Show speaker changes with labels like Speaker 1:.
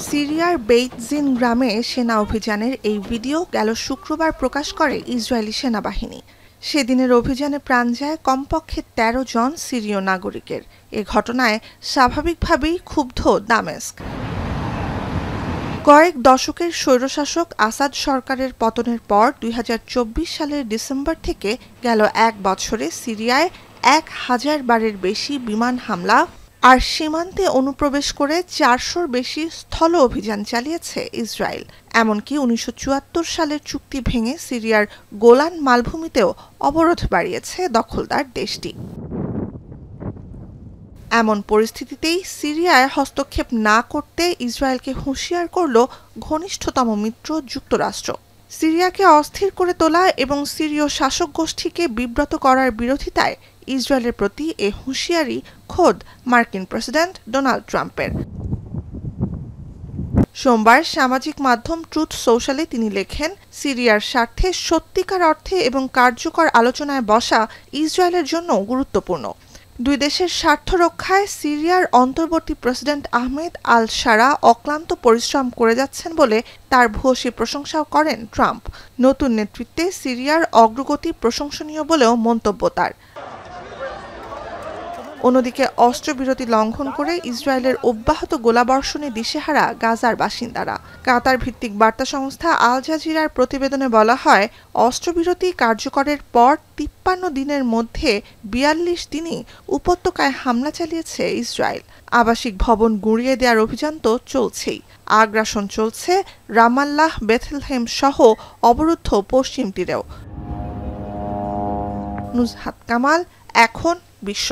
Speaker 1: সিরিয়ার বেইতজিন গ্রামে সেনা অভিযানের এই ভিডিও গেল শুক্রবার প্রকাশ করে ইসরায়েলি সেনাবাহিনী। সেদিনের অভিযানে প্রাণ যায় কমপক্ষে ১৩ জন সিরীয় নাগরিকের। এ ঘটনায় স্বাভাবিকভাবেই ক্ষুব্ধ দামেস্ক। কয়েক দশকের স্বৈরশাসক আসাদ সরকারের পতনের পর ২০২৪ সালের ডিসেম্বর থেকে গেল এক বছরে সিরিয়ায় ১,০০০ বারের বেশি বিমান হামলা আর সীমান্তে অনুপ্রবেশ করে ৪০০-র বেশি স্থল অভিযান চালিয়েছে ইসরায়েল। এমনকি ১৯৭৪ সালের চুক্তি ভেঙে সিরিয়ার গোলান মালভূমিতেও অবরোধ বাড়িয়েছে দখলদার দেশটি। এমন পরিস্থিতিতেই সিরিয়ায় হস্তক্ষেপ না করতে ইসরায়েলকে হুঁশিয়ার করল ঘনিষ্ঠতম মিত্র যুক্তরাষ্ট্র। সিরিয়াকে অস্থির করে তোলা এবং সিরীয় শাসক গোষ্ঠীকে বিব্রত করার বিরোধিতায় ইসরায়েলের প্রতি এ হুঁশিয়ারি খোদ মার্কিন প্রেসিডেন্ট ডোনাল্ড ট্রাম্পের। সোমবার সামাজিক মাধ্যম ট্রুথ সোশ্যালে তিনি লেখেন, সিরিয়ার স্বার্থে সত্যিকার অর্থে এবং কার্যকর আলোচনায় বসা ইসরায়েলের জন্য গুরুত্বপূর্ণ। দুই দেশের স্বার্থ রক্ষায় সিরিয়ার অন্তর্বর্তী প্রেসিডেন্ট আহমেদ আল শারা অক্লান্ত পরিশ্রম করে যাচ্ছেন বলে তার ভূয়সী প্রশংসাও করেন ট্রাম্প। নতুন নেতৃত্বে সিরিয়ার অগ্রগতি প্রশংসনীয় বলেও মন্তব্য তার। অন্যদিকে অস্ত্রবিরতি লঙ্ঘন করে ইসরায়েলের অব্যাহত গোলাবর্ষণে দিশেহারা গাজার বাসিন্দারা। কাতার ভিত্তিক বার্তা সংস্থা আল জাজিরার প্রতিবেদনে বলা হয়, অস্ত্রবিরতি কার্যকরের পর ৫৩ দিনের মধ্যে ৪২ দিনই উপত্যকায় হামলা চালিয়েছে ইসরায়েল। আবাসিক ভবন গুঁড়িয়ে দেওয়ার অভিযান তো চলছেই। আগ্রাসন চলছে রামাল্লাহ, বেথলেহেম সহ অবরুদ্ধ পশ্চিম তীরেও। নুজহাত কামাল, এখন বিশ্ব।